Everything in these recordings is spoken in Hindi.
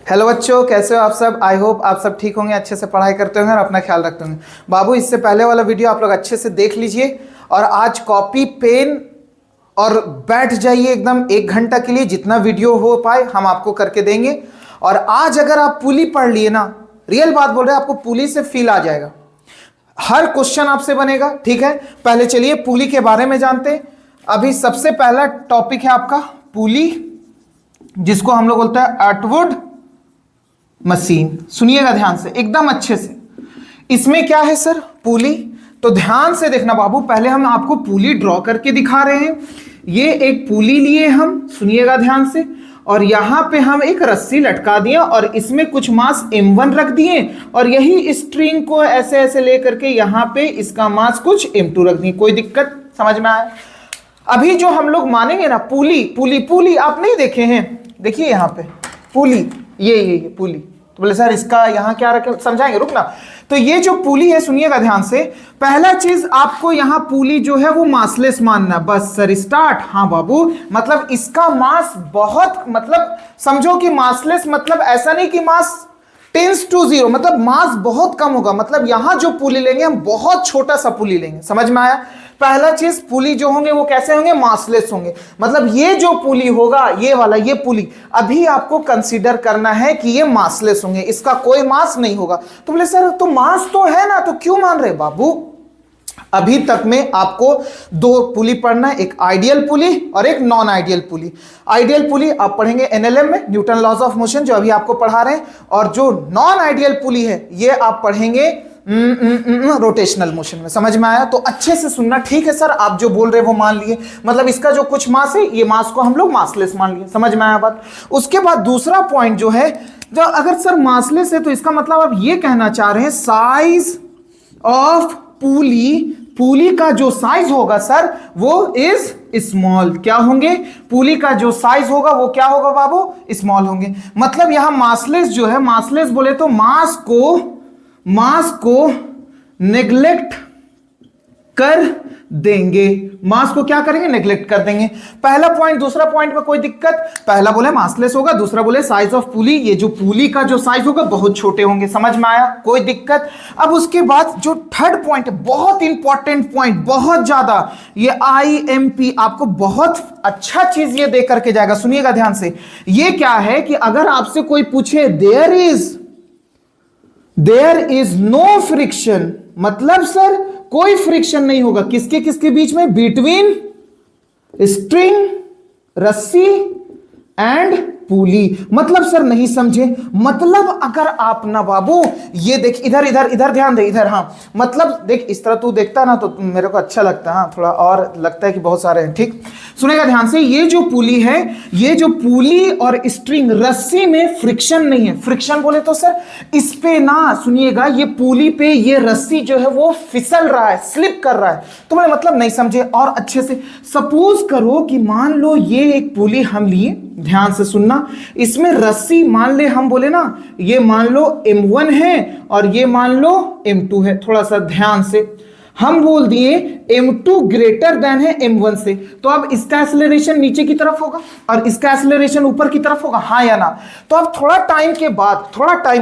हेलो बच्चों, कैसे हो आप सब। आई होप आप सब ठीक होंगे, अच्छे से पढ़ाई करते होंगे और अपना ख्याल रखते होंगे। बाबू, इससे पहले वाला वीडियो आप लोग अच्छे से देख लीजिए और आज कॉपी पेन और बैठ जाइए एकदम 1 घंटा के लिए। जितना वीडियो हो पाए हम आपको करके देंगे। और आज अगर आप पुली पढ़ लिए ना, रियल बात बोल रहे हैं, आपको पुली से फील आ जाएगा। हर क्वेश्चन आपसे बनेगा, ठीक है। पहले चलिए पुली के बारे में जानते हैं। अभी सबसे पहला टॉपिक है आपका पुली, जिसको हम लोग बोलते हैं अटवुड मशीन। सुनिएगा ध्यान से एकदम अच्छे से। इसमें क्या है सर, पुली। तो ध्यान से देखना बाबू, पहले हम आपको पुली ड्रॉ करके दिखा रहे हैं। ये एक पुली लिए हम, सुनिएगा ध्यान से, और यहां पे हम एक रस्सी लटका दिए और इसमें कुछ मास M1 रख दिए और यही स्ट्रिंग को ऐसे ऐसे लेकर के यहां पे इसका मास कुछ M2 रख दिए। कोई दिक्कत समझ में आया। अभी जो हम लोग मानेंगे ना पुली, पुली पुली आप नहीं देखे हैं, देखिए यहां पे पुली, ये पुली। तो बोले सर इसका यहां क्या रखे, समझाएंगे, रुकना। तो ये जो पुली है, सुनिएगा ध्यान से, पहला चीज आपको यहां पुली जो है वो मासलेस मानना। बस सर स्टार्ट। हाँ बाबू, मतलब इसका मास बहुत, मतलब समझो कि मासलेस मतलब ऐसा नहीं कि मास टेंस टू 0, मतलब मास बहुत कम होगा। मतलब यहां जो पुली लेंगे हम बहुत छोटा सा पुली लेंगे। समझ में आया। पहला चीज, पुली जो होंगे वो कैसे होंगे, मासलेस होंगे। मतलब ये जो पुली होगा, ये वाला, ये पुली अभी आपको कंसीडर करना है कि ये मासलेस होंगे, इसका कोई मास नहीं होगा। तो बोले सर तो मास तो है ना, तो क्यों मान रहे बाबू। अभी तक में आपको 2 पुली पढ़ना है, एक आइडियल पुली और एक नॉन आइडियल पुली। आइडियल पुली आप पढ़ेंगे NLM में, न्यूटन लॉज ऑफ मोशन, जो अभी आपको पढ़ा रहे हैं। और जो नॉन आइडियल पुली है ये आप पढ़ेंगे रोटेशनल मोशन में। समझ में आया। तो अच्छे से सुनना, ठीक है सर आप जो बोल रहे हैं वो मान लिए, मतलब इसका जो कुछ मास है ये मास को हम लोग मासलेस मान लिए। समझ में आया बात। उसके बाद दूसरा पॉइंट जो है, जो अगर सर मासलेस है तो इसका मतलब आप ये कहना चाह रहे हैं साइज ऑफ पुली, पुली का जो साइज होगा सर वो इज स्मॉल। क्या होंगे, पुली का जो साइज होगा वो क्या होगा बाबू, स्मॉल होंगे। मतलब यहां मासलेस जो है, मासलेस बोले तो मास को नेग्लेक्ट कर देंगे। मास को क्या करेंगे, नेग्लेक्ट कर देंगे। पहला पॉइंट। दूसरा पॉइंट में कोई दिक्कत, पहला बोले मासलेस होगा, दूसरा बोले साइज ऑफ पुली, ये जो पुली का जो साइज होगा बहुत छोटे होंगे। समझ में आया, कोई दिक्कत। अब उसके बाद जो थर्ड पॉइंट है, बहुत इंपॉर्टेंट पॉइंट, बहुत ज्यादा, ये IMP आपको बहुत अच्छा चीज ये दे करके जाएगा। सुनिएगा ध्यान से। ये क्या है कि अगर आपसे कोई पूछे देयर इज नो फ्रिक्शन, मतलब सर कोई फ्रिक्शन नहीं होगा किसके किसके बीच में, बिटवीन स्ट्रिंग, रस्सी एंड पुली। मतलब सर नहीं समझे, मतलब अगर आप ना बाबू ये देख, इधर इधर इधर ध्यान दे, इधर। हाँ मतलब देख, इस तरह तू देखता ना तो मेरे को अच्छा लगता है। हाँ थोड़ा और लगता है कि बहुत सारे हैं, ठीक। सुनेगा ध्यान से। ये जो पुली है, ये जो पुली और स्ट्रिंग, रस्सी में फ्रिक्शन नहीं है। फ्रिक्शन बोले तो सर इस पे ना, सुनिएगा, ये पुली पे ये रस्सी जो है वो फिसल रहा है, स्लिप कर रहा है। तो मैं मतलब नहीं समझे और अच्छे से। सपोज करो कि मान लो ये एक पुली हम लिए, ध्यान से सुनना, इसमें रस्सी मान ले हम बोले ना, ये मान लो M1 है और ये मान लो M2 है। थोड़ा सा ध्यान से, हम बोल दिए M2 ग्रेटर देन है M1 से, तो अब इसका एक्सेलरेशन नीचे की तरफ होगा और इसका एक्सेलरेशन ऊपर की तरफ होगा, हाँ या ना। तो अब थोड़ा टाइम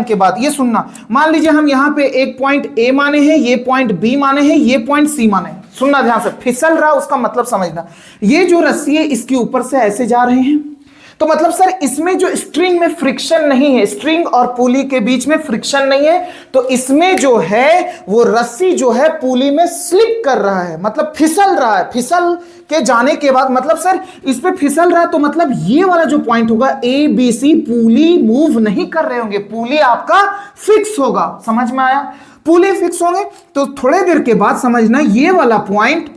के बाद ये सुनना, मान लीजिए हम यहां पे एक पॉइंट A माने हैं, ये पॉइंट B माने हैं, ये पॉइंट C माने हैं। सुनना ध्यान से, फिसल रहा उसका मतलब समझना। ये जो रस्सी है इसके ऊपर से ऐसे जा रहे हैं, तो मतलब सर इसमें जो स्ट्रिंग में फ्रिक्शन नहीं है, स्ट्रिंग और पुली के बीच में फ्रिक्शन नहीं है, तो इसमें जो है वो रस्सी जो है पुली में स्लिप कर रहा है, मतलब फिसल रहा है। फिसल के जाने के बाद मतलब सर इस पे फिसल रहा है, तो मतलब ये वाला जो पॉइंट होगा ABC, पुली मूव नहीं कर रहे होंगे, पुली आपका फिक्स होगा। समझ में आया। पुली फिक्स होंगे तो थोड़े देर के बाद समझना, ये वाला पॉइंट,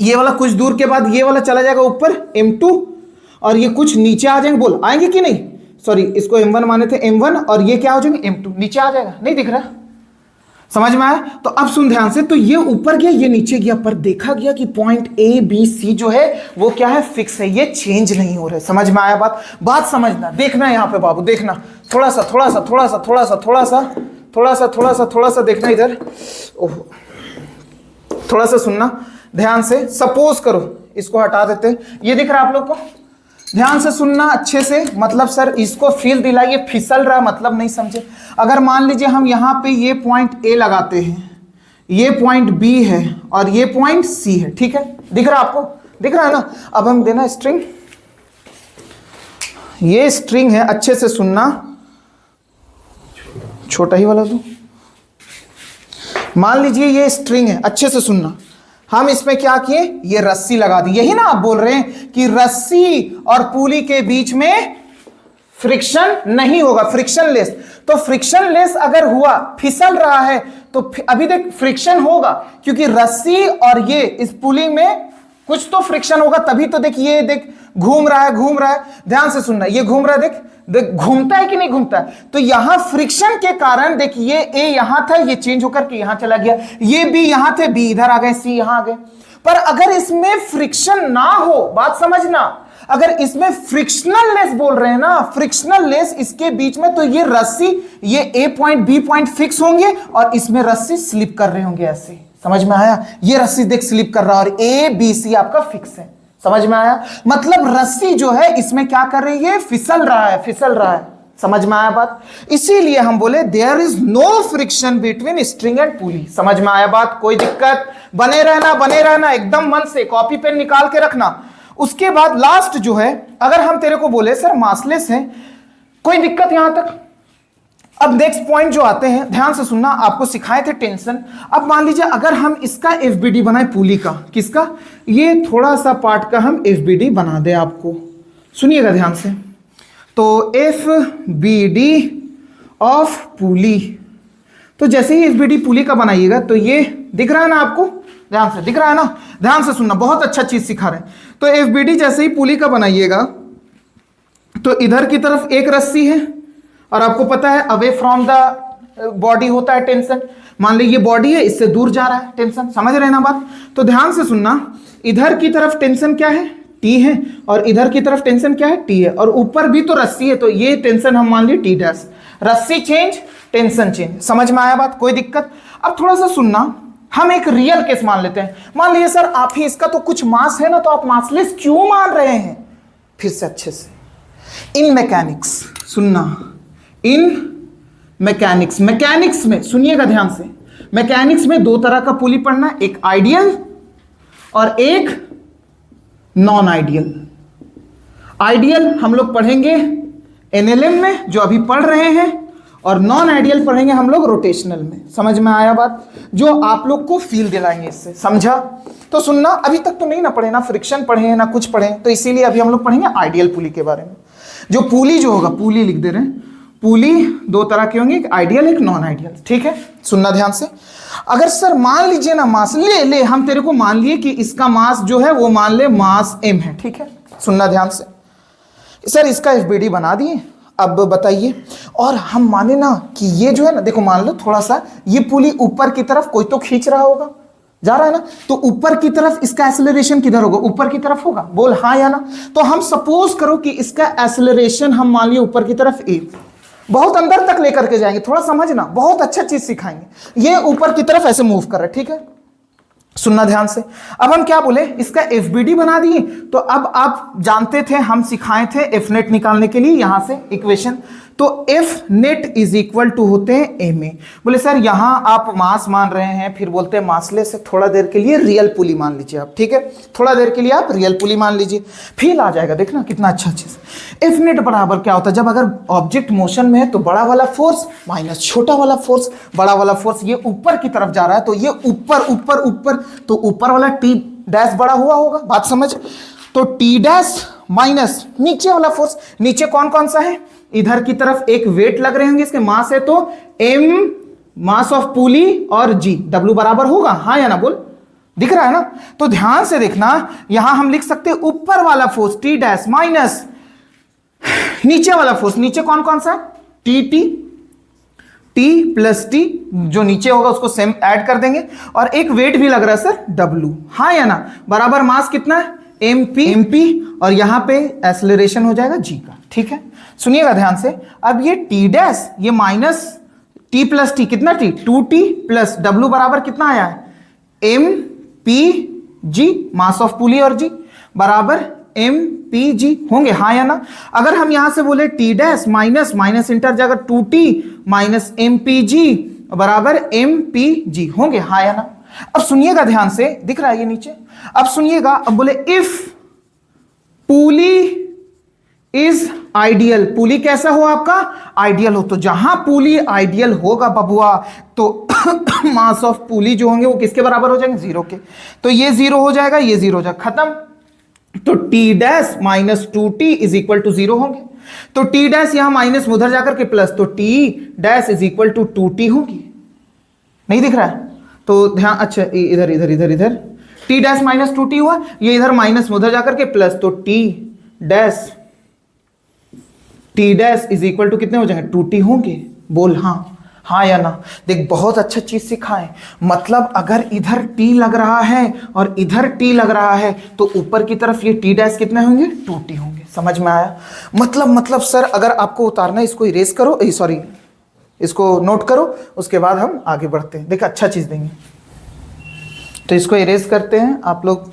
ये वाला कुछ दूर के बाद ये वाला चला जाएगा ऊपर M2 और ये कुछ नीचे आ जाएंगे। बोल आएंगे कि नहीं, सॉरी इसको M1 माने थे, M1 और ये क्या हो जाएंगे M2, नीचे आ जाएगा। नहीं दिख रहा, समझ में आया। तो अब सुन ध्यान से, तो ये ऊपर गया ये नीचे गया, पर देखा गया कि पॉइंट ABC जो है वो क्या है, फिक्स है, ये चेंज नहीं हो रहा है। समझ में आया बात समझना, देखना यहाँ पे बाबू, देखना थोड़ा सा देखना इधर, थोड़ा सा सुनना ध्यान से। सपोज करो इसको हटा देते हैं, ये दिख रहा है आप लोग को, ध्यान से सुनना अच्छे से, मतलब सर इसको फील दिलाइए, फिसल रहा मतलब नहीं समझे। अगर मान लीजिए हम यहां पे ये पॉइंट ए लगाते हैं, ये पॉइंट बी है और ये पॉइंट सी है, ठीक है, दिख रहा है आपको, दिख रहा है ना। अब हम देना स्ट्रिंग, ये स्ट्रिंग है, अच्छे से सुनना, छोटा ही वाला दो। मान लीजिए ये स्ट्रिंग है, अच्छे से सुनना, हम इसमें क्या किए, ये रस्सी लगा दी। यही ना आप बोल रहे हैं कि रस्सी और पुली के बीच में फ्रिक्शन नहीं होगा, फ्रिक्शनलेस। तो फ्रिक्शनलेस अगर हुआ, फिसल रहा है, तो अभी देख फ्रिक्शन होगा, क्योंकि रस्सी और ये इस पुली में कुछ तो फ्रिक्शन होगा, तभी तो देख ये देख घूम रहा है, घूम रहा है। ध्यान से सुनना, ये घूम रहा है, देख देख घूमता है कि नहीं घूमता है। तो यहां फ्रिक्शन के कारण देख, ये ए यहां था, ये चेंज होकर के यहां चला गया, ये बी यहां थे, बी इधर आ गए, सी यहां आ गए। पर अगर इसमें फ्रिक्शन ना हो, बात समझना, अगर इसमें फ्रिक्शनल लेस बोल रहे हैं ना, फ्रिक्शनल लेस इसके बीच में, तो ये रस्सी, ये ए पॉइंट बी पॉइंट फिक्स होंगे और इसमें रस्सी स्लिप कर रहे होंगे, ऐसे। समझ में आया? ये रस्सी देख स्लिप कर रहा है और ए बी सी आपका फिक्स है। समझ में आया? मतलब रस्सी जो है इसमें क्या कर रही है, फिसल रहा है, फिसल रहा है। समझ में आया बात? इसीलिए हम बोले there is no friction between string and pulley. समझ में आया बात? कोई दिक्कत? बने रहना, बने रहना एकदम मन से, कॉपी पेन निकाल के रखना। उसके बाद लास्ट जो है, अगर हम तेरे को बोले सर मासलेस है, कोई दिक्कत यहां तक? अब नेक्स्ट पॉइंट जो आते हैं, ध्यान से सुनना, आपको सिखाए थे टेंशन। अब मान लीजिए अगर हम इसका एफबीडी बनाए, पुली का, किसका, ये थोड़ा सा पार्ट का हम एफबीडी बना दे आपको, सुनिएगा ध्यान से। तो एफबीडी ऑफ पुली, तो जैसे ही एफबीडी पुली का बनाइएगा तो ये दिख रहा है ना आपको, ध्यान से दिख रहा है ना, ध्यान से सुनना, बहुत अच्छा चीज सिखा रहे हैं। तो एफबीडी जैसे ही पुली का बनाइएगा तो इधर की तरफ एक रस्सी है और आपको पता है अवे फ्रॉम द बॉडी होता है टेंशन। मान लीजिए ये बॉडी है, इससे दूर जा रहा है टेंशन, समझ रहे हैं ना बात? तो ध्यान से सुनना, इधर की तरफ टेंशन क्या है, टी है, और इधर की तरफ टेंशन क्या है, टी है, और ऊपर भी तो रस्सी है, तो ये टेंशन हम मान लिए टी डैश, रस्सी चेंज, टेंशन चेंज। समझ में आया बात? कोई दिक्कत? अब थोड़ा सा सुनना, हम एक रियल केस मान लेते हैं। मान लीजिए सर आप ही इसका तो कुछ मास है ना, तो आप मासलेस क्यों मान रहे हैं? फिर से अच्छे से, इन मैकेनिक्स सुनना, इन मैकेनिक्स, मैकेनिक्स में सुनिएगा ध्यान से, मैकेनिक्स में दो तरह का पुली पढ़ना, एक आइडियल और एक नॉन आइडियल। आइडियल हम लोग पढ़ेंगे एनएलएम में जो अभी पढ़ रहे हैं, और नॉन आइडियल पढ़ेंगे हम लोग रोटेशनल में। समझ में आया बात? जो आप लोग को फील दिलाएंगे इससे, समझा? तो सुनना, अभी तक तो नहीं ना पढ़े, ना फ्रिक्शन पढ़े ना कुछ पढ़े, तो इसीलिए अभी हम लोग पढ़ेंगे आइडियल पुली के बारे में। जो पुली जो होगा, पुली लिख दे रहे हैं, पुली दो तरह के होंगे, एक आइडियल एक नॉन आइडियल, ठीक है? सुनना ध्यान से। अगर सर मान लीजिए ना मास ले हम तेरे को मान लिए कि इसका मास जो है वो मान ले मास m है, ठीक है? सुनना ध्यान से, सर इसका एफबीडी बना दिए, अब बताइए। और हम माने ना कि ये जो है ना, देखो मान लो थोड़ा सा ये पुली ऊपर की तरफ कोई तो खींच रहा होगा, जा रहा है ना, तो ऊपर की तरफ इसका एक्सेलरेशन किधर होगा, ऊपर की तरफ होगा, बोल हाँ या ना। तो हम सपोज करो कि इसका एक्सेलरेशन हम मान लिए ऊपर की तरफ a, बहुत अंदर तक लेकर के जाएंगे, थोड़ा समझना, बहुत अच्छा चीज सिखाएंगे। ये ऊपर की तरफ ऐसे मूव कर रहा है, ठीक है? सुनना ध्यान से। अब हम क्या बोले, इसका एफबीडी बना दिए, तो अब आप जानते थे, हम सिखाए थे एफ नेट निकालने के लिए, यहां से इक्वेशन, तो F net is equal to होते हैं एम ए। बोले सर यहां आप मास मान रहे हैं, फिर बोलते हैं मासलेस से, थोड़ा देर के लिए रियल पुली मान लीजिए आप, ठीक है? थोड़ा देर के लिए आप रियल पुली मान लीजिए, फील आ जाएगा, देखना कितना अच्छा चीज। एफ नेट बराबर क्या होता है, जब अगर ऑब्जेक्ट मोशन में है तो बड़ा वाला फोर्स माइनस छोटा वाला फोर्स, बड़ा वाला फोर्स ये ऊपर की तरफ जा रहा है, तो ये ऊपर ऊपर ऊपर, तो ऊपर वाला टी डैश बड़ा हुआ होगा, बात समझ? तो टी डैश माइनस नीचे वाला फोर्स, नीचे कौन कौन सा है, इधर की तरफ एक वेट लग रहे होंगे, इसके मास है, तो m मास ऑफ पुली और g, w बराबर होगा, हाँ या ना, बोल? दिख रहा है ना? तो ध्यान से देखना, यहां हम लिख सकते हैं ऊपर वाला फोर्स t डैश माइनस नीचे वाला फोर्स, नीचे कौन कौन सा, tt, t प्लस t, जो नीचे होगा उसको सेम ऐड कर देंगे, और एक वेट भी लग रहा है सर w, हाँ या ना, बराबर मास कितना है, mp, और यहां पे एक्सेलरेशन हो जाएगा g का, ठीक है? सुनिएगा ध्यान से। अब ये टी डैश, ये माइनस टी प्लस टी, कितना टी, 2t प्लस w बराबर कितना आया है, m p g, mass of pulley और g बराबर एम पी जी होंगे, हाँ या ना? अगर हम यहां से बोले T dash minus minus inter जाकर 2t minus M P G बराबर एम पी जी होंगे, हाँ या ना? अब सुनिएगा ध्यान से, दिख रहा है ये नीचे? अब सुनिएगा, अब बोले इफ पुली इज आइडियल, पुली कैसा हो आपका? आइडियल हो। तो जहां पुली आइडियल होगा बबुआ तो मास ऑफ पुली जो होंगे वो किसके बराबर हो जाएंगे? 0 के। तो ये 0 हो जाएगा, ये 0 हो जाएगा, खत्म। तो T dash minus 2t is equal to 0 होंगे। तो टी डैश यहां माइनस उधर जाकर के प्लस, तो T dash is equal to 2t होगी। नहीं दिख रहा है? तो ध्यान, अच्छा इधर इधर इधर इधर टी डैश माइनस 2t हुआ, ये इधर माइनस उधर जाकर के प्लस, तो T dash is equal to कितने हो जाएंगे? 2t होंगे। बोल हाँ या ना? देख बहुत अच्छा चीज सिखाएं, मतलब अगर इधर t लग रहा है और इधर t लग रहा है तो ऊपर की तरफ ये t डैश कितने होंगे? 2t होंगे। समझ में आया? मतलब सर अगर आपको उतारना है इसको इरेज करो, सॉरी इसको नोट करो, उसके बाद हम आगे बढ़ते हैं। देख अच्छा चीज देंगे, तो इसको इरेज करते हैं। आप लोग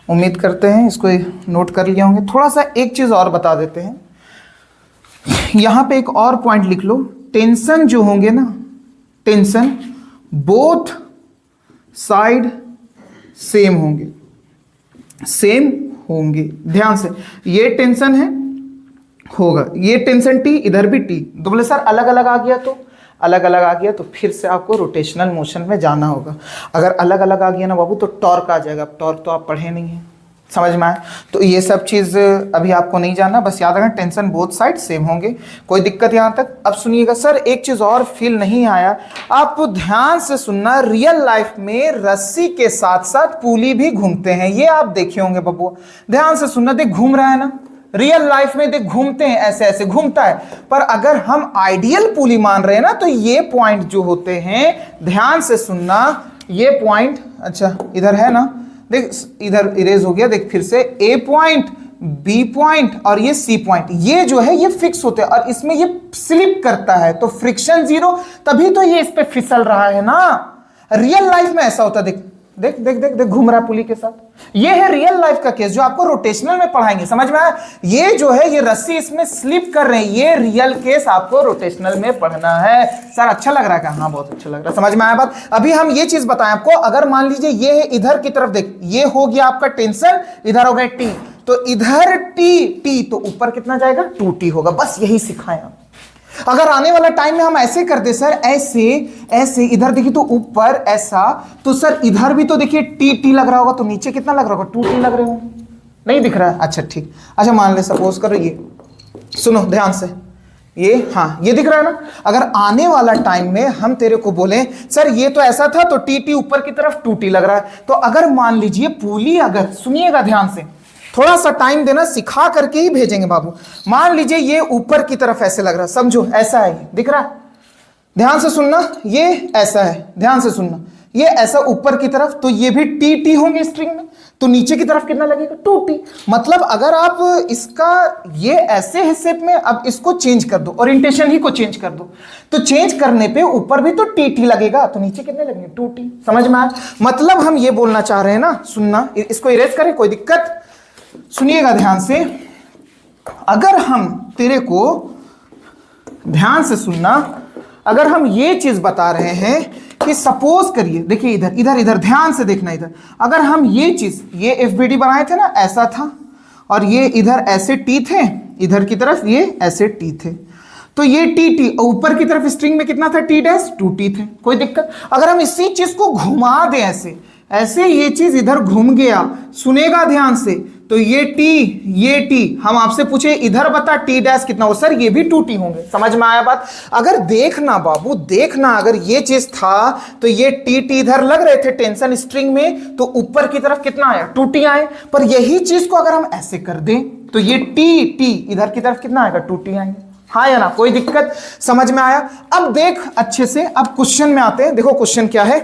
उम्मीद करते हैं इसको नोट कर लिए होंगे। थोड़ा सा एक चीज और बता देते हैं, यहां पे एक और पॉइंट लिख लो। टेंशन जो होंगे ना, टेंशन बोथ साइड सेम होंगे, सेम होंगे। ध्यान से, ये टेंशन है होगा, ये टेंशन टी, इधर भी टी। तो बोले सर अलग अलग आ गया, तो अलग अलग आ गया तो फिर से आपको रोटेशनल मोशन में जाना होगा। अगर अलग अलग आ गया ना बाबू तो टॉर्क आ जाएगा। टॉर्क तो आप पढ़े नहीं है, समझ में आया? तो ये सब चीज़ अभी आपको नहीं जानना, बस याद रखना टेंशन बोथ साइड सेम होंगे। कोई दिक्कत यहाँ तक? अब सुनिएगा सर, एक चीज़ और फील नहीं आया, आप ध्यान से सुनना। रियल लाइफ में रस्सी के साथ साथ पुली भी घूमते हैं, ये आप देखे होंगे बबुआ। ध्यान से सुनना, देख घूम रहा है ना, रियल लाइफ में देख घूमते हैं, ऐसे ऐसे घूमता है। पर अगर हम आइडियल पुली मान रहे हैं ना, तो ये पॉइंट जो होते हैं, ध्यान से सुनना, ये पॉइंट, अच्छा इधर है ना, देख इधर इरेज हो गया, देख फिर से ए पॉइंट, बी पॉइंट और ये सी पॉइंट, ये जो है ये फिक्स होते हैं और इसमें ये स्लिप करता है, तो फ्रिक्शन 0, तभी तो ये इस पे फिसल रहा है ना। रियल लाइफ में ऐसा होता है, देख देख देख देख देख घूम रहा है पुली के साथ। ये है रियल लाइफ का केस जो आपको रोटेशनल में पढ़ाएंगे, समझ में आया? ये जो है ये रस्सी इसमें स्लिप कर रहे हैं, ये रियल केस आपको रोटेशनल में पढ़ना है। सर अच्छा लग रहा है क्या? हाँ बहुत अच्छा लग रहा है, समझ में आया बात? अभी हम ये चीज बताएं आपको, अगर मान लीजिए ये है इधर की तरफ, देख ये हो गया आपका टेंशन, इधर हो गया टी, तो इधर टी तो ऊपर कितना जाएगा? 2t होगा। बस यही सिखाएं आप। अगर आने वाला टाइम में हम ऐसे कर दे सर, ऐसे ऐसे, इधर देखिए तो ऊपर ऐसा, तो सर इधर भी तो देखिए टी लग रहा होगा, तो नीचे कितना लग रहा होगा? 2t लग रहे होंगे। नहीं दिख रहा है? अच्छा ठीक, अच्छा मान ले सपोज करो ये, सुनो ध्यान से, ये हाँ ये दिख रहा है ना। अगर आने वाला टाइम में हम तेरे को बोले सर ये तो ऐसा था, तो टी ऊपर की तरफ 2t लग रहा है, तो अगर मान लीजिए पुली, अगर सुनिएगा ध्यान से, थोड़ा सा टाइम देना, सिखा करके ही भेजेंगे बाबू। मान लीजिए ये ऊपर की तरफ ऐसे लग रहा है, समझो ऐसा है, ये दिख रहा है? ध्यान से सुनना, ये ऐसा है, ध्यान से सुनना, ये ऐसा ऊपर की तरफ, तो ये भी टी होंगे स्ट्रिंग में, तो नीचे की तरफ कितना लगेगा? 2t। मतलब अगर आप इसका ये ऐसे हिस्से में, अब इसको चेंज कर दो, ओरिएंटेशन ही को चेंज कर दो, तो चेंज करने पे ऊपर भी तो टी लगेगा, तो नीचे कितने लगेंगे? 2t। समझ में आया? मतलब हम ये बोलना चाह रहे हैं ना, सुनना, इसको इरेज करें, कोई दिक्कत? सुनिएगा ध्यान से, अगर हम तेरे को ध्यान से सुनना, अगर हम ये चीज बता रहे हैं कि सपोज करिए, देखिए इधर इधर इधर ध्यान से देखना, इधर अगर हम ये चीज, ये एफबीडी बनाए थे ना, ऐसा था, और ये इधर ऐसे टी थे, इधर की तरफ ये ऐसे टी थे, तो ये टी ऊपर की तरफ स्ट्रिंग में कितना था? टी डैश 2t थे। कोई दिक्कत? अगर हम इसी चीज को घुमा दें ऐसे ऐसे, ये चीज इधर घूम गया, सुनेगा ध्यान से, तो ये टी, हम आपसे पूछे इधर बता टी डैश कितना हो, सर ये भी 2t होंगे। समझ में आया बात? अगर देखना बाबू, देखना, अगर ये चीज था तो ये टी इधर लग रहे थे टेंशन स्ट्रिंग में, तो ऊपर की तरफ कितना आया? 2t आए। पर यही चीज को अगर हम ऐसे कर दें तो ये टी इधर की तरफ कितना आएगा? 2t आएंगे। हाँ या ना? कोई दिक्कत? समझ में आया? अब देख अच्छे से, अब क्वेश्चन में आते हैं। देखो क्वेश्चन क्या है,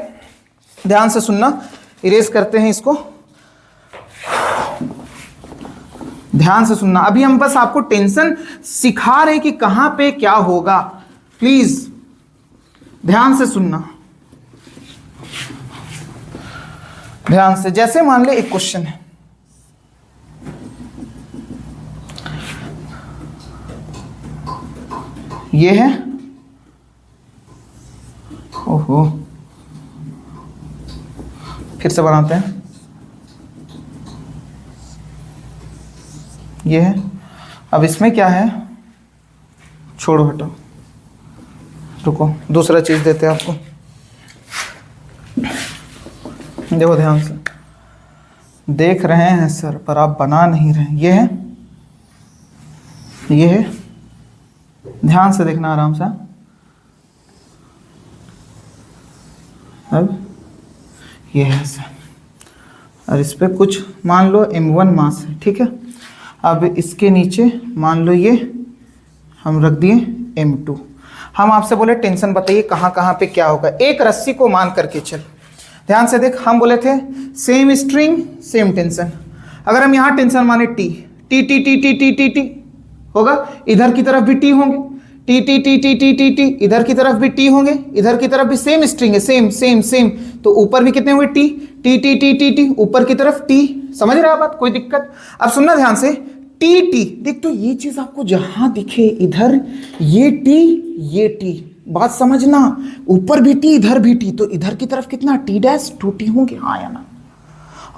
ध्यान से सुनना, इरेज करते हैं इसको, ध्यान से सुनना। अभी हम बस आपको टेंशन सिखा रहे हैं कि कहां पे क्या होगा, प्लीज ध्यान से सुनना, ध्यान से। जैसे मान ले एक क्वेश्चन है, ये है, ओहो, फिर से बनाते हैं, ये है। अब इसमें क्या है, छोड़ो हटो, रुको, दूसरा चीज देते हैं आपको। देखो ध्यान से, देख रहे हैं सर पर आप बना नहीं रहे। ये है, ये है, ध्यान से देखना आराम से। अब ये है सर, और इस पे कुछ मान लो m1 मास है, ठीक है। अब इसके नीचे मान लो ये हम रख दिए m2। हम आपसे बोले टेंशन बताइए कहाँ कहाँ पे क्या होगा। एक रस्सी को मान करके चल, ध्यान से देख, हम बोले थे सेम स्ट्रिंग सेम टेंशन। अगर हम यहाँ टेंशन माने T T T T T T T T होगा, इधर की तरफ भी टी होंगे, T T T T T T T, इधर की तरफ भी टी होंगे, इधर की तरफ भी सेम स्ट्रिंग है, सेम सेम सेम, तो ऊपर भी कितने हुए T T T T T T, ऊपर की तरफ टी। समझ रहा बात, कोई दिक्कत? अब सुनना ध्यान से, टी टी देख, तो ये चीज आपको जहां दिखे इधर ये टी ये टी, बात समझना, ऊपर भी टी इधर भी टी, तो इधर की तरफ कितना टी डैश 2t होंगे, हाँ या ना?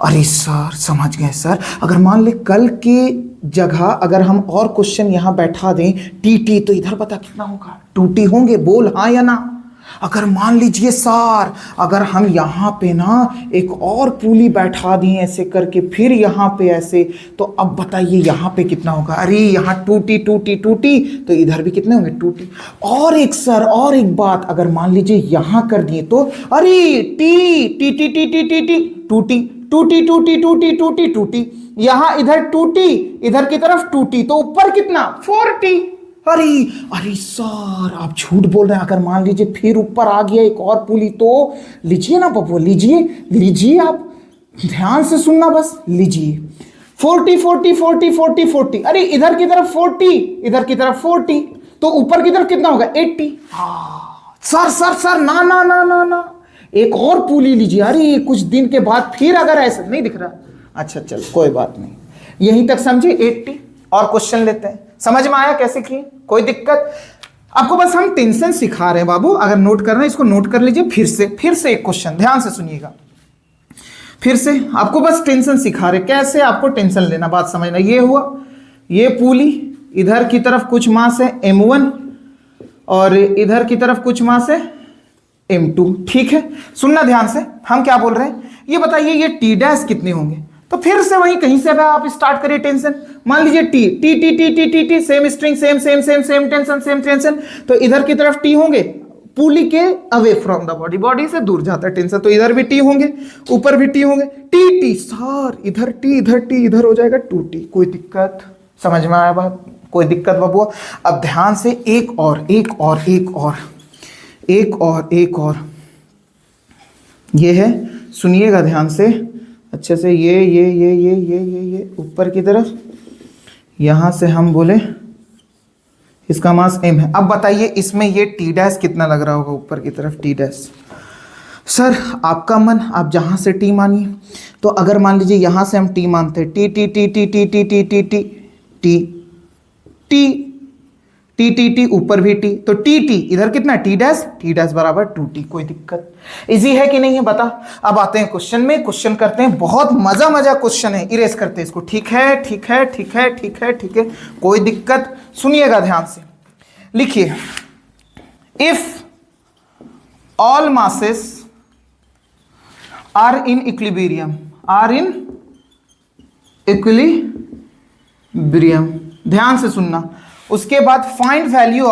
अरे सर समझ गए सर। अगर मान ले कल के जगह अगर हम और क्वेश्चन यहां बैठा दें टी टी, तो इधर पता कितना होगा, 2t होंगे, बोल हाँ या ना? अगर मान लीजिए सर अगर हम यहाँ पे ना एक और पुली बैठा दिए ऐसे करके, फिर यहाँ पे ऐसे, तो अब बताइए यहाँ पे कितना होगा? अरे यहाँ 2t 2t 2t, तो इधर भी कितने होंगे 2t। और एक सर और एक बात, अगर मान लीजिए यहाँ कर दिए तो अरे T T T T T T T 2t 2t 2t 2t 2t 2t, यहाँ इधर 2t इधर की तरफ 2t, तो ऊपर कितना 4t। अरे अरे सर आप झूठ बोल रहे हैं। अगर मान लीजिए फिर ऊपर आ गया एक और पुली, तो लीजिए ना बबुआ, लीजिए लीजिए, आप ध्यान से सुनना बस, लीजिए 40 40 40 40 40, अरे इधर की तरफ 40 इधर की तरफ 40, तो ऊपर की तरफ कितना होगा 80। सर सर सर ना ना ना ना ना, एक और पुली लीजिए। अरे कुछ दिन के बाद फिर अगर ऐसा नहीं दिख रहा, अच्छा चल कोई बात नहीं, यहीं तक समझे 80। और क्वेश्चन लेते हैं, समझ में आया कैसे किए, कोई दिक्कत? आपको बस हम टेंशन सिखा रहे हैं बाबू, अगर नोट करना है इसको नोट कर लीजिए। फिर से एक क्वेश्चन ध्यान से सुनिएगा, फिर से आपको बस टेंशन सिखा रहे, कैसे आपको टेंशन लेना, बात समझना। ये हुआ, ये पुली, इधर की तरफ कुछ मास है m1 और इधर की तरफ कुछ मास है m2, ठीक है। सुनना ध्यान से, हम क्या बोल रहे हैं, ये बताइए ये टी डैश कितने होंगे? तो फिर से वहीं कहीं से आप स्टार्ट करिए टेंशन। मान लीजिए T T T T T T T, same string same same same same tension same tension, तो इधर की तरफ टी होंगे, पुली के away from the body, body से दूर जाता है टेंशन, तो इधर भी टी होंगे, ऊपर भी टी होंगे, टी टी सर इधर टी इधर हो जाएगा 2t। कोई दिक्कत? समझ में आया बात? कोई दिक्कत बबुआ? अब ध्यान से एक और एक और एक और एक और एक और, ये है, सुनिएगा ध्यान से अच्छे से, ये ऊपर की तरफ, यहां से हम बोले इसका मास m है। अब बताइए इसमें ये टी डैश कितना लग रहा होगा ऊपर की तरफ, टी डैश। सर आपका मन, आप जहां से टी मानिए, तो अगर मान लीजिए यहां से हम टी मानते हैं, T T T T T T T T T T T T T T, ऊपर भी टी, तो टी टी इधर कितना टी डैश बराबर 2t। कोई दिक्कत? इजी है कि नहीं है बता? अब आते हैं क्वेश्चन में, क्वेश्चन करते हैं, बहुत मजा क्वेश्चन है, इरेज करते हैं इसको, ठीक है ठीक है ठीक है ठीक है ठीक है, कोई दिक्कत? सुनिएगा ध्यान से, लिखिए, if all masses are in equilibrium, ध्यान से सुनना, उसके बाद find value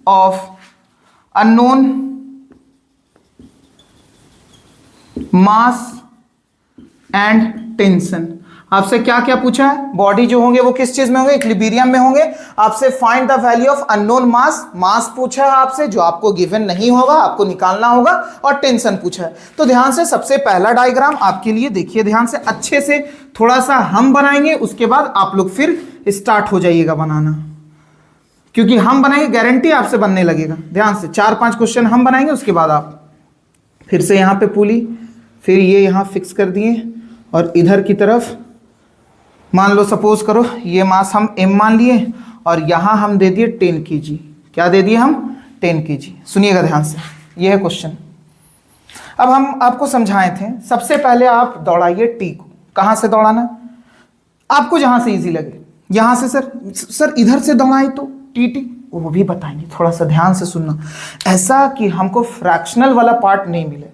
of unknown mass and tension. आपसे क्या क्या पूछा है? बॉडी जो होंगे वो किस चीज में होंगे? इक्विलिब्रियम में होंगे। आपसे find the value of unknown मास पूछा है आपसे, जो आपको गिवन नहीं होगा, आपको निकालना होगा, और टेंशन पूछा है। तो ध्यान से, सबसे पहला डायग्राम आपके लिए देखिए ध्यान से, अच्छे से थोड़ा सा हम बनाएंगे, उसके बाद आप लोग फिर स्टार्ट हो जाइएगा बनाना, क्योंकि हम बनाएंगे गारंटी आपसे बनने लगेगा। ध्यान से 4-5 क्वेश्चन हम बनाएंगे, उसके बाद आप फिर से यहाँ पे पुली, फिर ये यहाँ फिक्स कर दिए, और इधर की तरफ मान लो सपोज करो ये मास हम m मान लिए और यहां हम दे दिए 10 kg। क्या दे दिए हम? 10 kg। सुनिएगा ध्यान से, ये है क्वेश्चन। अब हम आपको समझाए थे, सबसे पहले आप दौड़ाइए टी को। कहां से दौड़ाना? आपको जहां से इजी लगे। यहां से सर इधर से दौड़ाए तो टी, वो भी बताएंगे, थोड़ा सा ध्यान से सुनना। ऐसा कि हमको फ्रैक्शनल वाला पार्ट नहीं मिले।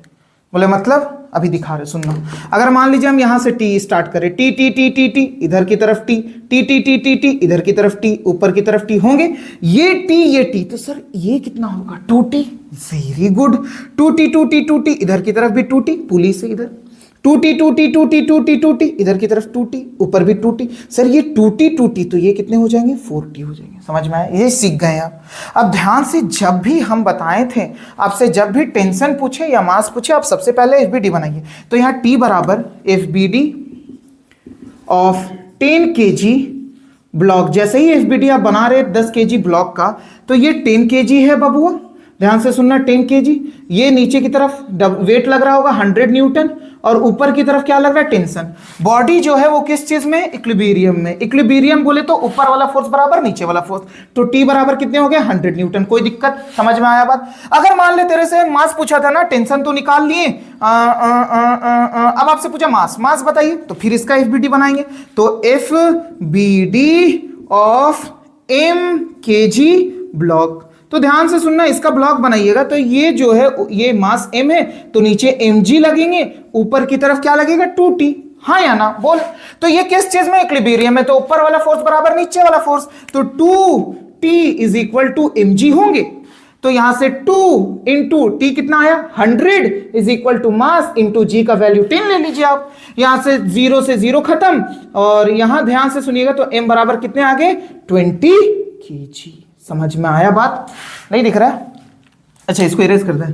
बोले मतलब अभी दिखा रहे, सुनना। अगर मान लीजिए हम यहां से टी स्टार्ट करें, T T T T T, इधर की तरफ T, T T T T T, इधर की तरफ टी, ऊपर की तरफ टी होंगे, ये टी, तो सर ये कितना होगा? 2t। Very good. 2t, इधर की तरफ भी 2t, पुली से इधर 2t, इधर की तरफ 2t, ऊपर भी 2t। सर ये 2t, तो ये कितने हो जाएंगे? 4t हो जाएंगे। समझ में आया? ये सीख गए आप। अब ध्यान से, जब भी हम बताए थे आपसे, जब भी टेंशन पूछे या मास पूछे, आप सबसे पहले एफबीडी बनाइए। तो यहाँ टी बराबर एफबीडी ऑफ 10 kg ब्लॉक। जैसे ही एफबीडी आप बना रहे 10 kg ब्लॉक का, तो ये 10 kg है बबुआ। ध्यान से सुनना, 10 kg। ये नीचे की तरफ वेट लग रहा होगा 100 न्यूटन, और ऊपर की तरफ क्या लग रहा है? टेंशन। बॉडी जो है वो किस चीज में? इक्विलिब्रियम में। इक्विलिब्रियम बोले तो ऊपर वाला फोर्स बराबर नीचे वाला फोर्स। तो टी बराबर कितने हो गए? 100 न्यूटन। कोई दिक्कत? समझ में आया बात? अगर मान ले तेरे से मास पूछा था ना, टेंशन तो निकाल लिए, अब आपसे पूछा मास बताइए, तो फिर इसका एफबीडी बनाएंगे। तो F B D of m kg block. तो ध्यान से सुनना, इसका ब्लॉक बनाइएगा। तो ये जो है ये मास m है, तो नीचे mg लगेंगे, ऊपर की तरफ क्या लगेगा? 2t। हाँ या ना? बोल। तो ये किस चीज में? इक्विलिब्रियम में। तो ऊपर वाला फोर्स बराबर नीचे वाला फोर्स, तो 2t is equal to mg होंगे। तो यहां से 2 इंटू टी कितना आया? 100 is equal to mass into g का वैल्यू 10 ले लीजिए आप। यहां से 0 से 0 खत्म, और यहां ध्यान से सुनिएगा, तो m बराबर कितने आ गए? 20 kg। समझ में आया बात? नहीं दिख रहा है? अच्छा, इसको इरेज कर दें।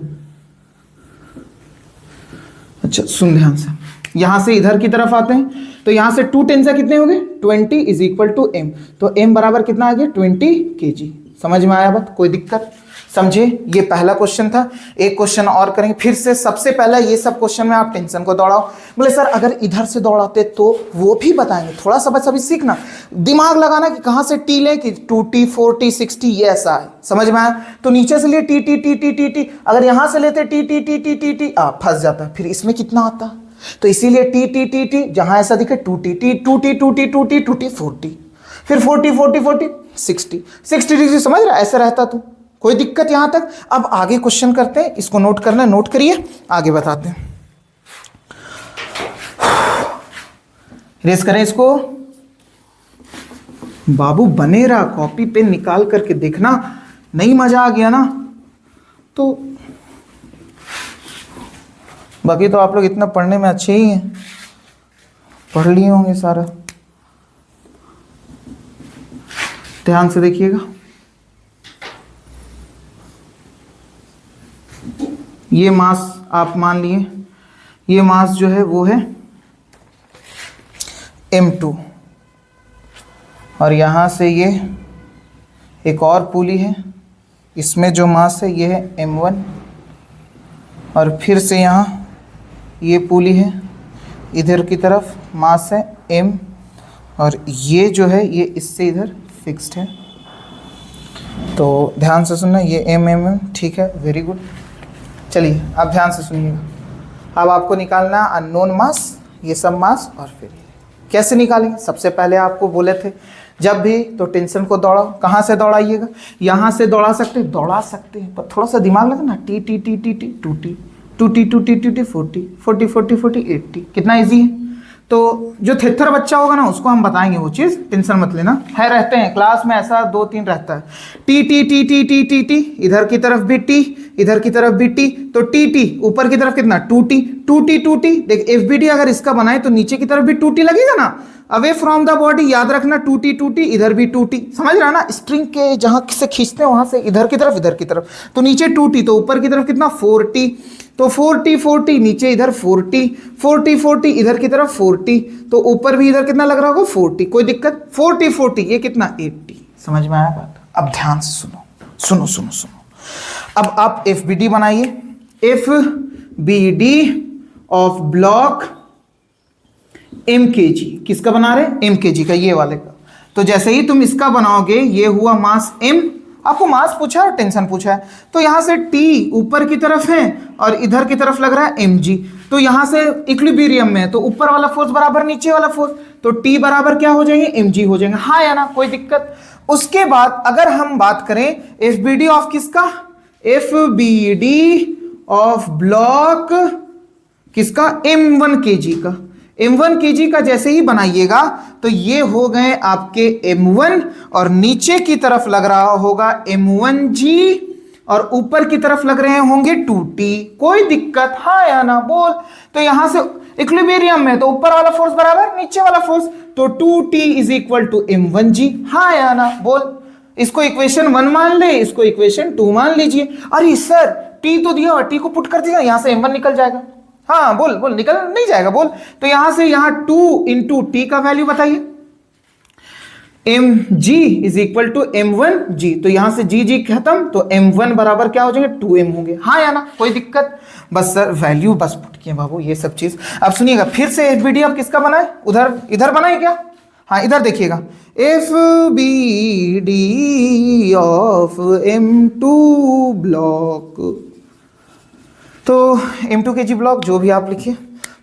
अच्छा सुन ध्यान से, यहां से इधर की तरफ आते हैं, तो यहां से 2 10 से कितने हो गए? 20 इज इक्वल टू m। तो m बराबर कितना आ गया? 20 kg। समझ में आया बात? कोई दिक्कत? समझे? ये पहला क्वेश्चन था। एक क्वेश्चन और करेंगे फिर से। सबसे पहला ये सब क्वेश्चन में आप टेंशन को दौड़ाओ। बोले सर अगर इधर से दौड़ाते तो वो भी बताएंगे। थोड़ा सा बस अभी सीखना, दिमाग लगाना कि कहां से टी लें, कि 2t 4t 6t, ये ऐसा है। समझ में आया? तो नीचे से लिए T T T T T T, अगर यहां से लेते T T T T T T, फंस जाता। फिर इसमें कितना आता? तो इसीलिए टी टी टी टी, जहां ऐसा दिखे 2t 2t 2t 2t 2t 4t, फिर 40 40 40 60 60 डिग्री। समझ रहा? ऐसा रहता। तो कोई दिक्कत यहां तक? अब आगे क्वेश्चन करते हैं, इसको नोट करना, नोट करिए, आगे बताते हैं। रेस करें इसको। बाबू बने रहा, कॉपी पेन निकाल करके देखना। नहीं मजा आ गया ना तो बाकी तो आप लोग इतना पढ़ने में अच्छे ही हैं, पढ़ लिए होंगे सारा। ध्यान से देखिएगा, ये मास आप मान लिए, ये मास जो है वो है m2, और यहाँ से ये एक और पुली है, इसमें जो मास है ये है m1, और फिर से यहाँ ये पुली है, इधर की तरफ मास है m, और ये जो है ये इससे इधर फिक्स्ड है। तो ध्यान से सुनना, ये m ठीक है, वेरी गुड। चलिए अब ध्यान से सुनिएगा। अब आपको निकालना अननोन मास, ये सब मास, और फिर कैसे निकालेंगे? सबसे पहले आपको बोले थे जब भी तो टेंशन को दौड़ाओ। कहाँ से दौड़ाइएगा? यहाँ से दौड़ा सकते हैं, पर थोड़ा सा दिमाग लगा ना। T T T T T 2t 2t 2t 2t 40 40 40 40 80। कितना इजी है? तो जो थेथर बच्चा होगा ना उसको हम बताएंगे वो चीज़, टेंशन मत लेना। है रहते हैं क्लास में ऐसा 2-3 रहता है। T T T T T T T, इधर की तरफ भी टी, इधर की तरफ भी टी, तो टी टी, ऊपर की तरफ कितना? 2t 2t 2t। देख एफबीडी अगर इसका बनाए तो नीचे की तरफ भी 2t लगेगा ना, अवे फ्रॉम द बॉडी। याद रखना 2t 2t, इधर भी 2t। समझ रहा ना? स्ट्रिंग के जहां से खींचते हैं वहां से इधर की तरफ, तो नीचे 2t, तो ऊपर की तरफ कितना? 4t। तो 40 40, नीचे इधर 40 40 40, इधर की तरफ 40, तो ऊपर भी इधर कितना लग रहा होगा? 40। कोई दिक्कत? 40 40, ये कितना? 80। समझ में आया बात? अब ध्यान से सुनो सुनो सुनो सुनो। अब आप एफबीडी बनाइए। F B D of block M K G. किसका बना रहे हैं? एम के जी का, ये वाले का। तो जैसे ही तुम इसका बनाओगे, ये हुआ मास एम, आपको मास पूछा है और टेंशन पूछा है, तो यहां से टी ऊपर की तरफ है और इधर की तरफ लग रहा है एम जी, तो यहां से इक्विलिब्रियम में है, तो ऊपर वाला फोर्स बराबर नीचे वाला फोर्स, तो टी बराबर क्या हो जाएंगे? एम जी हो जाएंगे, हाँ या ना, कोई दिक्कत। उसके बाद अगर हम बात करें एफ बी डी ऑफ किसका? F B D of block किसका? M1 kg का। M1 kg का जैसे ही बनाइएगा तो ये हो गए आपके M1 और नीचे की तरफ लग रहा होगा M1G और ऊपर की तरफ लग रहे होंगे 2T। कोई दिक्कत, हाँ या ना, बोल। तो यहां से इक्विलिब्रियम में तो ऊपर वाला फोर्स बराबर नीचे वाला फोर्स, तो 2T is equal to M1G, हाँ या ना, बोल। इसको इक्वेशन 1 मान ले, इसको इक्वेशन 2 मान लीजिए। अरे सर T तो दिया, T को पुट कर दिया, यहां से M1 निकल जाएगा। हाँ बोल बोल, निकल नहीं जाएगा, बोल। तो यहां से यहां 2 इंटू टी का वैल्यू बताइए, M G is equal to M1G, तो यहां से जी जी खत्म, तो M1 बराबर क्या हो जाएंगे? 2M होंगे, हाँ या ना, कोई दिक्कत। बस सर वैल्यू बस पुट किए बाबू, ये सब चीज। अब सुनिएगा फिर से, एफ बी डी अब किसका बनाए? उधर इधर बनाए क्या? हाँ इधर देखिएगा, F B D of M2 block, तो M2 kg ब्लॉक जो भी आप लिखिए,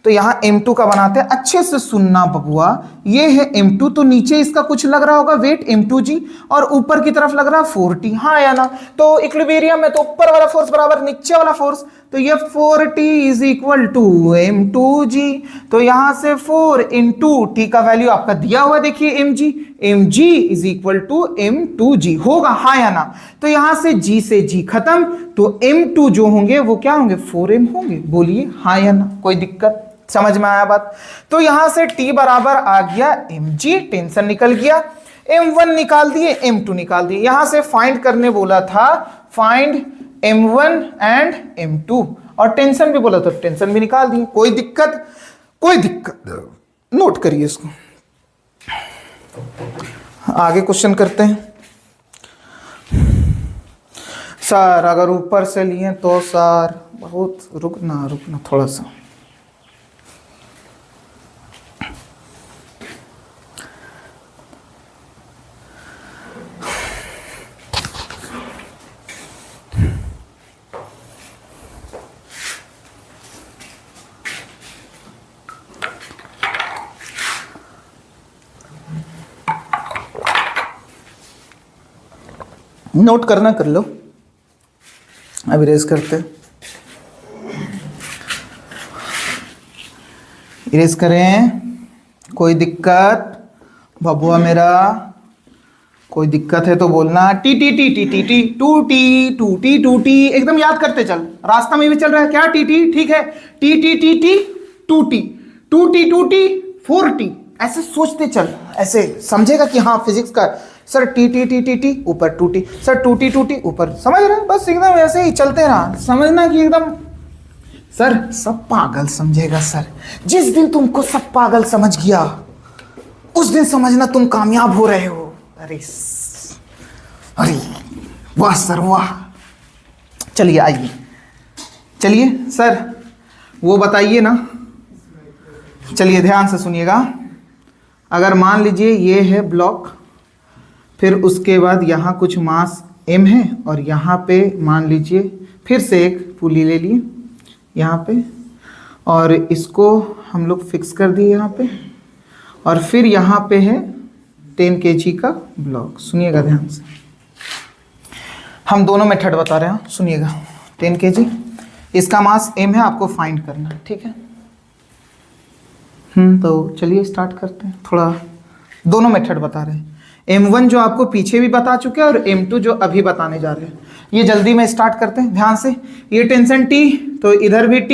तो यहाँ M2 का बनाते हैं। अच्छे से सुनना बबुआ, ये है M2, तो नीचे इसका कुछ लग रहा होगा वेट M2G और ऊपर की तरफ लग रहा है 4T, हाँ या ना। तो इक्विलिब्रियम में तो ऊपर वाला फोर्स बराबर नीचे वाला फोर्स, तो ये 4T is equal to M2G, तो यहां से 4 इंटू T का वैल्यू आपका दिया हुआ देखिए mg is equal to M2G होगा, हाँ या ना। तो यहां से G से G खत्म, तो M2 जो होंगे वो क्या होंगे? 4M होंगे, बोलिए हाँ या ना, कोई दिक्कत, समझ में आया बात? तो यहां से T बराबर आ गया mg, टेंशन निकल गया, M1 निकाल दिए, M2 निकाल दिए। यहां से फाइंड करने बोला था, फाइंड M1 एंड M2, और टेंशन भी बोला था, टेंशन भी निकाल दिए, कोई दिक्कत, कोई दिक्कत। नोट करिए इसको, आगे क्वेश्चन करते हैं। सर अगर ऊपर से लिए तो सर बहुत, रुकना थोड़ा सा। नोट करना कर लो, अब इरेज करते, इरेज करें, कोई दिक्कत बबुआ मेरा? कोई दिक्कत है तो बोलना। T T T T T T two T two T two T, एकदम याद करते चल, रास्ता में भी चल रहा है क्या? टी टी, ठीक है, T T T T two T two T two T 4T, ऐसे सोचते चल, ऐसे समझेगा कि हाँ फिजिक्स का। Sir T T T T T ऊपर 2T, सर 2T 2T ऊपर, समझ रहे हैं? बस एकदम ऐसे ही चलते रहा, समझना कि एकदम सर सब पागल समझेगा। सर जिस दिन तुमको सब पागल समझ गया उस दिन समझना तुम कामयाब हो रहे हो। अरे वाह सर वाह। चलिए आइए, चलिए सर वो बताइए ना, चलिए ध्यान से सुनिएगा। अगर मान लीजिए ये है ब्लॉक, फिर उसके बाद यहाँ कुछ मास m है और यहाँ पे मान लीजिए फिर से एक पुली ले लिए यहाँ पे, और इसको हम लोग फिक्स कर दिए यहाँ पे, और फिर यहाँ पे है 10 kg का ब्लॉक। सुनिएगा ध्यान से, हम दोनों मेथड बता रहे हैं, सुनिएगा। 10 kg, इसका मास m है, आपको फाइंड करना है, ठीक है। तो चलिए स्टार्ट करते हैं। थोड़ा दोनों मेथड बता रहे हैं, M1 जो आपको पीछे भी बता चुके हैं और M2 जो अभी बताने जा रहे हैं। ये जल्दी में स्टार्ट करते हैं, ध्यान से। ये टेंशन T, तो इधर भी T,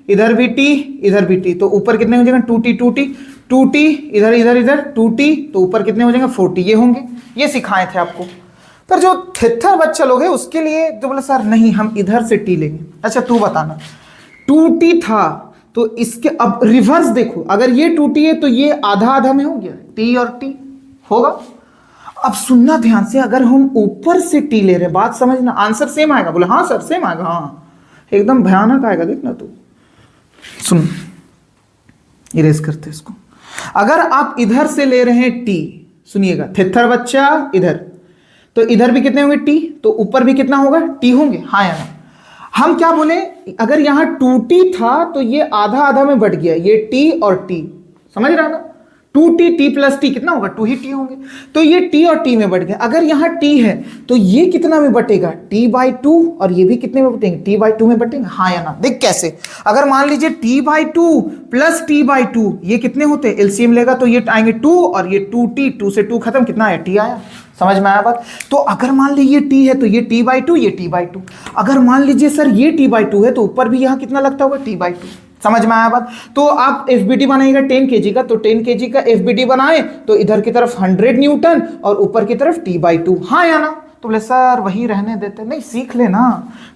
इधर भी T, इधर भी T, तो ऊपर कितने हो जाएंगे? 2T 2T 2T, इधर इधर इधर 2T, तो ऊपर कितने हो जाएंगे? 4T, ये होंगे। ये सिखाए थे आपको, पर जो थित्थर बच्चा लोग हैं उसके लिए तो बोला सर नहीं हम इधर से T लेंगे। अच्छा तू बताना, 2T था तो इसके अब रिवर्स देखो, अगर ये 2T है तो ये आधा आधा में हो गया, T और T होगा। अब सुनना ध्यान से, अगर हम ऊपर से T ले रहे, बात समझना, आंसर सेम आएगा। बोले हाँ सर सेम आएगा, हाँ एकदम भयानक आएगा, देखना तू। सुन, इरेज करते इसको। अगर आप इधर से ले रहे हैं टी, सुनिएगा थिथर बच्चा इधर, तो इधर भी कितने होंगे टी, तो ऊपर भी कितना होगा टी होंगे, हाँ या ना। हम क्या बोले, अगर यहां 2t था तो ये आधा आधा में बट गया, ये टी और टी, समझ रहा ना, 2t टी प्लस टी कितना होगा 2 ही टी होंगे, तो ये टी और टी में बट गया। अगर यहाँ टी है तो ये कितना में बटेगा t/2, और ये भी कितने में बटेंगे t/2 में बटेंगे, हाँ या ना। देख कैसे, अगर मान लीजिए t/2 प्लस t/2 ये कितने होते हैं, एलसीएम लेगा तो ये आएंगे 2 और ये 2t, 2 से 2 खत्म, कितना आया t आया। समझ में आया बात। तो अगर मान लीजिए t है तो ये t/2, ये t/2, अगर मान लीजिए सर ये t/2 है तो ऊपर भी यहाँ कितना लगता होगा t/2। समझ में आया बात। तो आप एफबीडी बनाइएगा 10 kg का, तो 10 kg का एफबीडी बनाए तो इधर की तरफ 100 न्यूटन और ऊपर की तरफ t/2, हाँ या ना। तो बोले सर वही रहने देते, नहीं सीख लेना।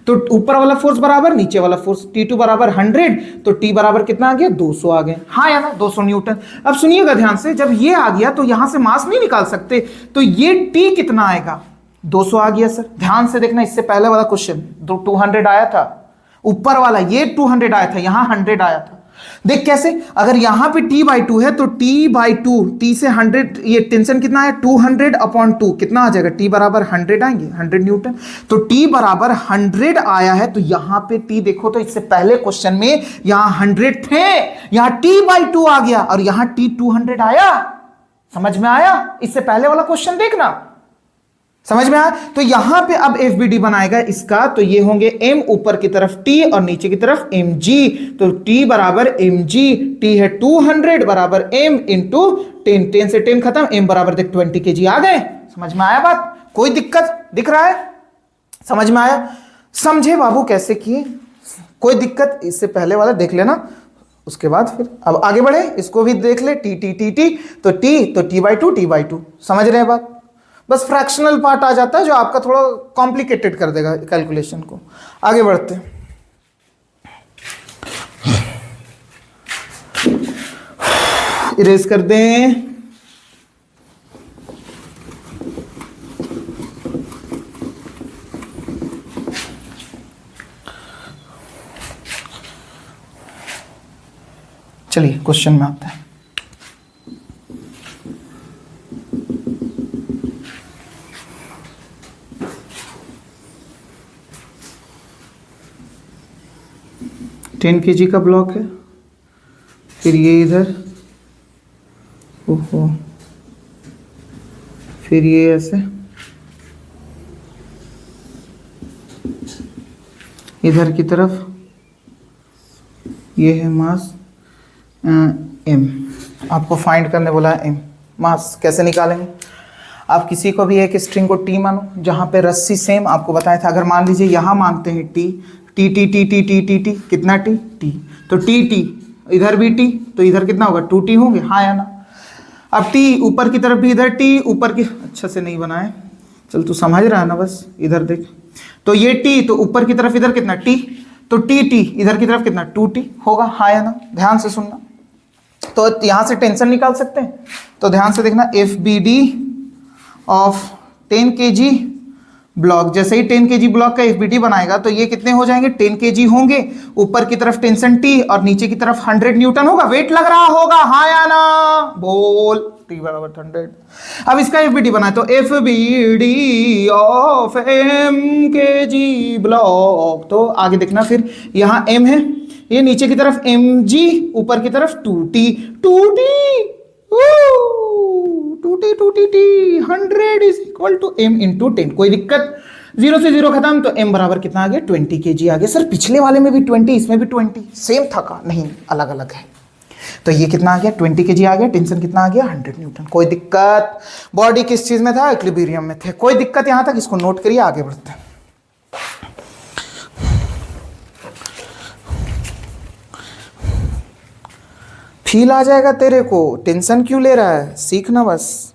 तो ऊपर वाला फोर्स बराबर नीचे वाला फोर्स, T2 बराबर 100, तो T बराबर कितना आ गया 200 आ गए, हाँ या ना, 200 न्यूटन। अब सुनिएगा ध्यान से, जब ये आ गया तो यहां से मास नहीं निकाल सकते, तो ये T कितना आएगा 200 आ गया सर। ध्यान से देखना, इससे पहले वाला क्वेश्चन 200 आया था, ऊपर वाला ये 200 आया था, यहां 100 आया था। देख कैसे, अगर यहां पे t/2 है तो t/2, t से 100, ये टेंशन कितना है 200/2, कितना आ जाएगा t बराबर 100 आएंगे, 100 न्यूटन। तो t बराबर 100 आया है, तो यहां पे t देखो, तो इससे पहले क्वेश्चन में यहां 100 थे, यहां t/2 आ गया और यहां t 200 आया। समझ में आया, इससे पहले वाला क्वेश्चन देखना, समझ में आया। तो यहां पे अब एफबीडी बनाएगा इसका, तो ये होंगे m ऊपर की तरफ t और नीचे की तरफ mg, तो t बराबर mg, t है 200 बराबर m इंटू 10, 10 से 10 खत्म, m बराबर देख 20 kg आ गए। समझ में आया बात, कोई दिक्कत दिख रहा है, समझ में आया। समझे बाबू कैसे किए, कोई दिक्कत, इससे पहले वाला देख लेना, उसके बाद फिर अब आगे बढ़े, इसको भी देख ले, t t t t, तो t/2 t/2, समझ रहे हैं बात। बस फ्रैक्शनल पार्ट आ जाता है जो आपका थोड़ा कॉम्प्लिकेटेड कर देगा कैलकुलेशन को। आगे बढ़ते हैं, इरेज कर दें। चलिए क्वेश्चन में आते हैं। टेन kg का ब्लॉक है, फिर ये इधर, ओहो, फिर ये ऐसे, इधर की तरफ ये है मास m, आपको फाइंड करने बोला है m। मास कैसे निकालेंगे, आप किसी को भी एक स्ट्रिंग को t मानो, जहां पे रस्सी सेम आपको बताया था। अगर मान लीजिए यहां मानते हैं t, T T T T T T T, कितना टी टी, तो टी टी, इधर भी टी, तो इधर कितना होगा 2t होंगे, हाँ या ना। अब टी ऊपर की तरफ भी इधर टी, ऊपर की, अच्छा से नहीं बनाए, चल तू समझ रहा है ना, बस इधर देख, तो ये टी, तो ऊपर की तरफ इधर कितना टी, तो टी टी, इधर की तरफ कितना 2t होगा, हाँ या ना। ध्यान से सुनना, तो यहां से टेंशन निकाल सकते हैं, तो ध्यान से देखना, F B D of 10 kg block, जैसे ही 10 kg ब्लॉक का एफबीडी बनाएगा तो ये कितने हो जाएंगे 10 kg होंगे, ऊपर की तरफ टेंशन T और नीचे की तरफ 100 न्यूटन होगा, वेट लग रहा होगा, हाँ या ना, बोल, T बराबर 100। अब इसका एफबीडी बनाए तो FBD of m kg block, तो आगे देखना, फिर यहाँ m है, ये नीचे की तरफ mg, ऊपर की तरफ 2t 100 is equal to m into 10। कोई दिक्कत, 0 से 0 खत्म, तो m बराबर कितना आ गया 20 kg आ गया। सर पिछले वाले में भी 20, इसमें भी 20 सेम था का, नहीं अलग अलग है। तो ये कितना आ गया 20 kg आ गया, टेंशन कितना आ गया 100 न्यूटन। कोई दिक्कत, बॉडी किस चीज में था, इक्विलिब्रियम में थे। कोई दिक्कत यहां तक, इसको नोट करिए, आगे बढ़ते हैं। फील आ जाएगा तेरे को, टेंशन क्यों ले रहा है, सीखना बस।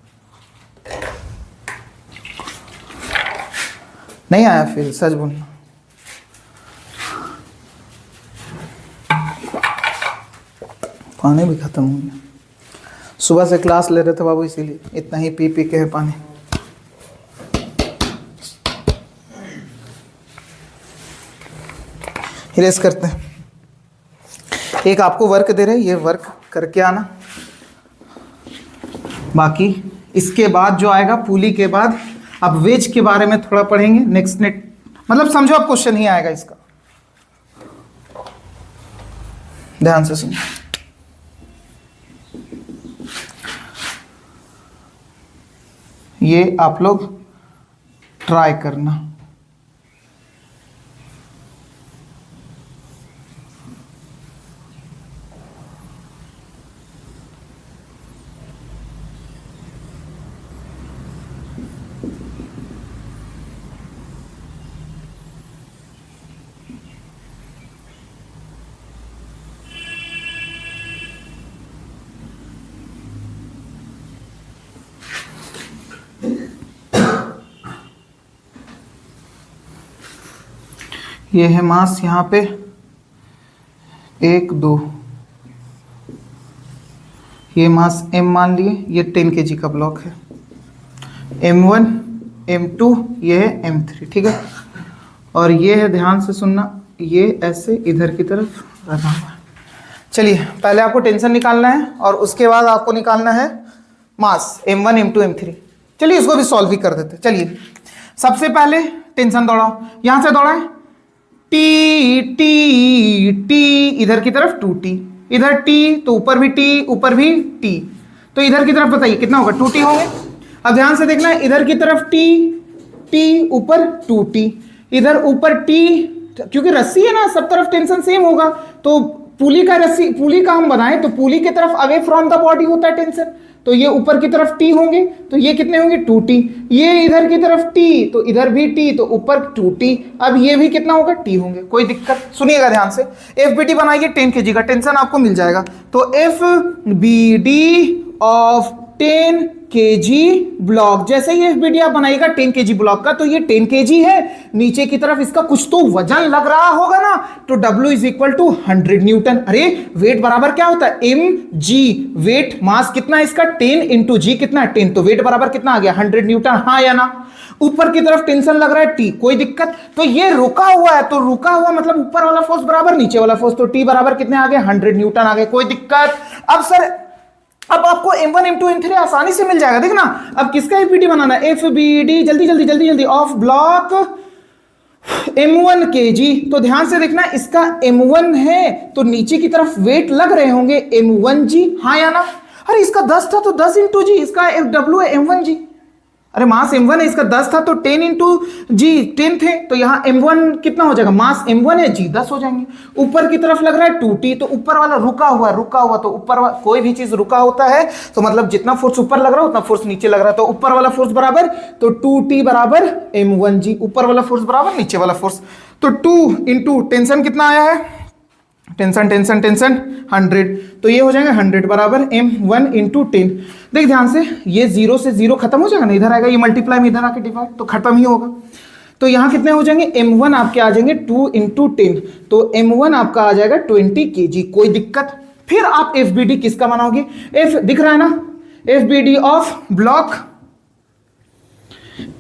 नहीं आया फिर सच बोलना। पानी भी खत्म हो गया, सुबह से क्लास ले रहे थे बाबू, इसीलिए इतना ही पी पी के है पानी। इरेज करते हैं। एक आपको वर्क दे रहे हैं, ये वर्क करके आना, बाकी इसके बाद जो आएगा पुली के बाद, अब वेज के बारे में थोड़ा पढ़ेंगे नेक्स्ट नेट, मतलब समझो अब क्वेश्चन ही आएगा इसका, ध्यान से सुनो। ये आप लोग ट्राई करना। ये है मास यहाँ पे 1 2, ये मास m मान लिए, ये 10 kg का ब्लॉक है, m1 m2 ये है m3, ठीक है। और ये है, ध्यान से सुनना, ये ऐसे इधर की तरफ रखा हुआ है। चलिए पहले आपको टेंशन निकालना है और उसके बाद आपको निकालना है मास m1 m2 m3। चलिए इसको भी सॉल्व ही कर देते। चलिए सबसे पहले टेंशन दौड़ाओ, यहां से दौड़ाएं, टी टी टी, इधर की तरफ 2t, इधर t तो ऊपर भी t ऊपर भी t, तो इधर की तरफ बताइए कितना होगा, 2t होंगे। अब ध्यान से देखना, इधर की तरफ t t ऊपर 2t, इधर ऊपर t, क्योंकि रस्सी है ना सब तरफ टेंशन सेम होगा, तो पुली का रस्सी, पुली का हम बनाएं तो पुली की तरफ अवे फ्रॉम द बॉडी होता है टेंशन, तो ये ऊपर की तरफ t होंगे, तो ये कितने होंगे 2t, ये इधर की तरफ t तो इधर भी t तो ऊपर 2t, अब ये भी कितना होगा t होंगे। कोई दिक्कत, सुनिएगा ध्यान से, FBD बनाइए 10 kg का, टेंशन आपको मिल जाएगा, तो FBD ऑफ 10 kg ब्लॉक, जैसे ही FBD आप बनाइएगा 10 kg ब्लॉक का, तो ये 10 kg है, नीचे की तरफ इसका कुछ तो वजन लग रहा होगा ना, तो W is equal to 100 newton. अरे वेट बराबर क्या होता है, mg, वेट मास कितना है इसका 10 इंटू जी कितना है 10, तो वेट बराबर कितना आ गया 100 न्यूटन, हाँ या ना। ऊपर की तरफ टेंशन लग रहा है T, कोई दिक्कत, तो ये रुका हुआ है, तो रुका हुआ मतलब ऊपर वाला फोर्स बराबर नीचे वाला फोर्स, तो T बराबर कितने आ गए 100 न्यूटन आ गए, कोई दिक्कत। अब सर अब आपको m1 m2 m3 आसानी से मिल जाएगा, देखना अब किसका FBD बनाना है, FBD जल्दी जल्दी जल्दी जल्दी ऑफ ब्लॉक m1 kg, तो ध्यान से देखना इसका m1 है तो नीचे की तरफ वेट लग रहे होंगे m1g, हाँ या ना। अरे इसका 10 था तो 10 इंटू जी, इसका W है m1g, अरे मास m1 है, इसका 10 था तो 10 इंटू जी 10 थे, तो यहाँ m1 कितना हो जाएगा, मास m1 है जी 10 हो जाएंगे। ऊपर की तरफ लग रहा है 2t, तो ऊपर वाला रुका हुआ तो ऊपर वाला, कोई भी चीज रुका होता है तो मतलब जितना फोर्स ऊपर लग रहा है उतना फोर्स नीचे लग रहा है, तो ऊपर वाला फोर्स बराबर, तो 2t बराबर m1g, ऊपर वाला फोर्स बराबर नीचे वाला फोर्स, तो 2 इंटू टेंशन कितना आया है, टेंशन टेंशन टेंशन 100, तो ये हो जाएगा 100 बराबर m1 इंटू 10। देख ध्यान से, ये 0 से 0 खत्म हो जाएगा ना, इधर आएगा ये मल्टीप्लाई में, इधर आके डिवाइड, तो खत्म ही होगा। तो यहाँ कितने हो जाएंगे, m1 आपके आ जाएंगे 2 इंटू 10, तो m1 आपका आ जाएगा 20 kg, कोई दिक्कत। फिर आप FBD किसका बनाओगे, F दिख रहा है ना, FBD ऑफ ब्लॉक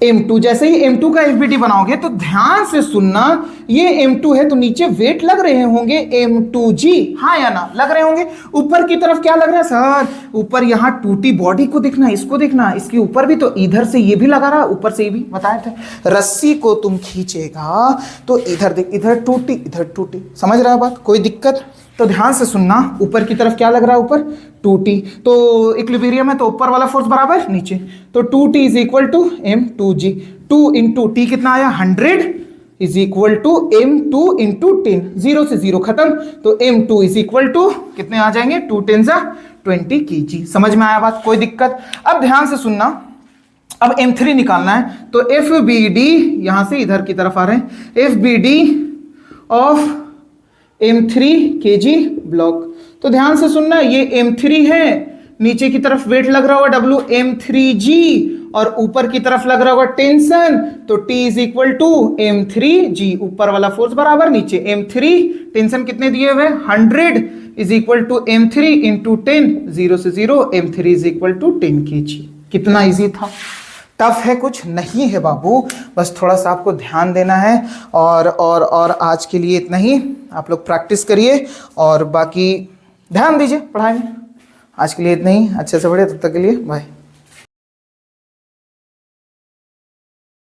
m2, जैसे ही m2 का FBD बनाओगे तो ध्यान से सुनना, ये m2 है तो नीचे वेट लग रहे होंगे m2g, हाँ या ना, लग रहे होंगे। ऊपर की तरफ क्या लग रहा है सर, ऊपर यहाँ 2t, बॉडी को देखना, इसको देखना, इसके ऊपर भी तो इधर से ये भी लगा रहा है, ऊपर से ये भी बताए थे, रस्सी को तुम खींचेगा तो इधर देख, इधर 2t इधर 2t, समझ रहा है बात, कोई दिक्कत। तो ध्यान से सुनना, ऊपर की तरफ क्या लग रहा है, ऊपर 2t, तो इक्विलिब्रियम है तो ऊपर वाला फोर्स बराबर नीचे, तो 2t is equal to m2g, 2 into t कितना आया 100 is equal to m2 into 10, 0 से 0 खत्म, तो m2 इज इक्वल टू कितने आ जाएंगे 2 10 20 kg, समझ में आया बात, कोई दिक्कत। अब ध्यान से सुनना, अब m3 निकालना है, तो FBD यहां से इधर की तरफ आ रहे हैं, FBD of m3 kg block, तो ध्यान से सुनना, ये m3 है, नीचे की तरफ वेट लग रहा होगा W m3g, और ऊपर की तरफ लग रहा होगा टेंशन, तो T is equal to m3g, ऊपर वाला फोर्स बराबर नीचे m3, टेंशन कितने दिए हुए 100 is equal to m3 into 10, 0 से 0, m3 is equal to 10 kg। कितना इजी था, टफ है कुछ नहीं है बाबू, बस थोड़ा सा आपको ध्यान देना है। और आज के लिए इतना ही, आप लोग प्रैक्टिस करिए और बाकी ध्यान दीजिए पढ़ाई में। आज के लिए इतना ही, अच्छे से पढ़िए, तब तक के लिए बाय।